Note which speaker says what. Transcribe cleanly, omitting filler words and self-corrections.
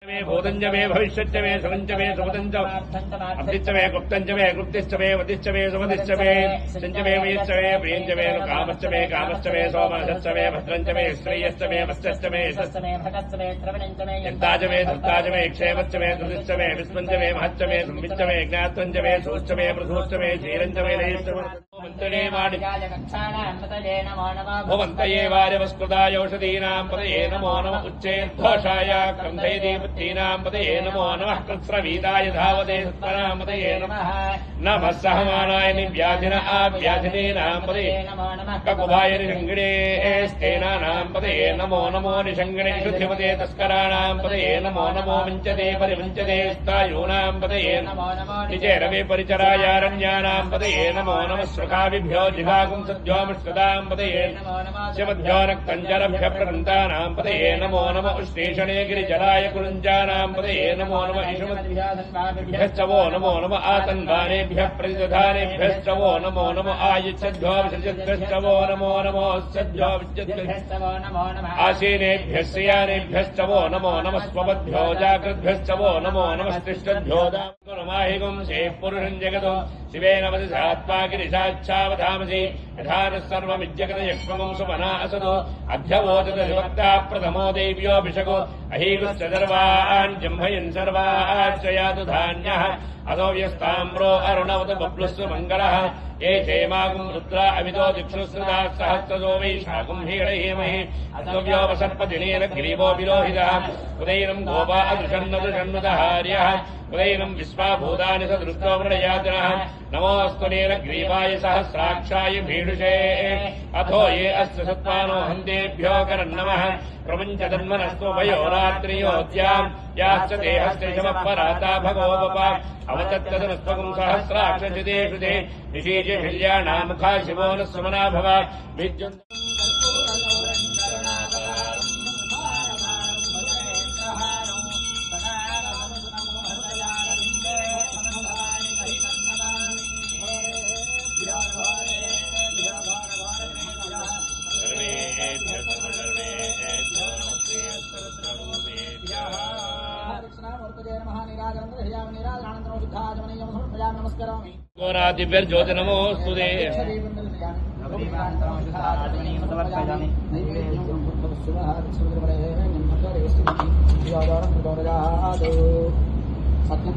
Speaker 1: मे भूतञ्च मे भविष्यच्च मे सुखञ्च मे सुपदञ्च अब्धिश्च मे गुप्तञ्च मे गुप्तिश्च मे वदिश्च मे सुमदिश्च मे सञ्च मे वयश्च मे प्रियञ्च मे कामश्च मे सोमनश्च मे भद्रञ्च मे श्रेयश्च मे वश्चश्च मे यशश्च मे भगश्च मे श्रवणञ्च मे यन्ताच मे धृताच मे क्षेमश्च मे धृतिश्च मे विस्मञ्च मे महच्च मे संविच्च मे ज्ञात्वञ्च मे सूश्च मे पृथुश्च मे क्षीरञ्च मे लयश्च मे भवन्तये वार्यवस्कृतायौषधीनाम् पतये नमो नमः उच्चैर्घोषाय क्रन्थैदीपत्तीनाम् पतये नमो नमः कृत्स्रवीताय धावते सत्पराम् पतये नमः नमः सहमानाय निव्याधिन आव्याधिनीनाम् पतये नमो नमः ककुभाय निषङ्गिणेस्तेनानाम् पतये नमो नमो निषङ्गिणे शुद्धिपते तस्कराणाम् पतये नमो नमो विञ्चते परिविञ्चते स्थायूनाम् पतये नमो नमो निचेरवे परिचरायारण्यानाम् पतये नमो नमः श्रुकाभिभ्यो जिघाकुंसद्योमुष्कदाम् पतये नमो नमः शिवभ्यो रक्तञ्जरभ्यप्रवृन्तानाम् पतये नमो नमः उष्णीषणे गिरिजलाय कुरुञ्जानाम् पतये नमो नमः ईशमद्भ्यश्च वो नमो नमः आतन्वानेभ्यः प्रतिदधानेभ्यश्च वो नमो नमः आयुच्छद्भ्यो विसर्जद्भ्यश्च वो नमो नमः सद्भ्यो विद्युद्भ्यश्च वो नमो नमः आसीनेभ्यः श्रियानेभ्यश्च वो नमो नमः स्वपद्भ्यो जागृद्भ्यश्च वो नमो नमः तिष्ठद्भ्यो दामाहिगुं शेः पुरुषम् जगतो शिवेन वदिसात्मा गिरिशाच्छावधामसि यथा नः सर्वमिज्जगत यक्ष्मगुं सुमना असतो अध्यवोचत विभक्ता प्रथमो देव्योऽभिषको अहीगुश्च सर्वान् जम्भयन् सर्वाश्च यातु धान्यः अतो व्यस्ताम्रो अरुणवत बब्लुस्व मङ्गलः ये क्षेमागुम् रुद्रा अमितो दिक्षुश्रुताः सहस्रजो वै शाकुम् हीडयेमहि अद्व्योपसर्पदिनेन ग्रीवो विलोहितः उदैनम् गोपा अदृशन्नदृशन्नुतहार्यः उदैनम् विश्वाभूतानि स दृष्टो मृडयातिनः नमोऽस्तु नीलग्रीवाय सहस्राक्षाय भीडुषे अथो ये अस्य सत्त्वानो हन्तेभ्यो करन्नमः प्रपञ्चधन्वनस्त्वभयो रात्रियोद्याम् याश्च देहस्य शमपराता भगवोपा अवतत्तदनस्त्वगुम् सहस्राक्षचिते श्रुते निशीचे शिल्याणामुखा शिवो न सुमना भव विद्युन् दिव्यर्ज्योति नमोऽस्तु ते सत्यं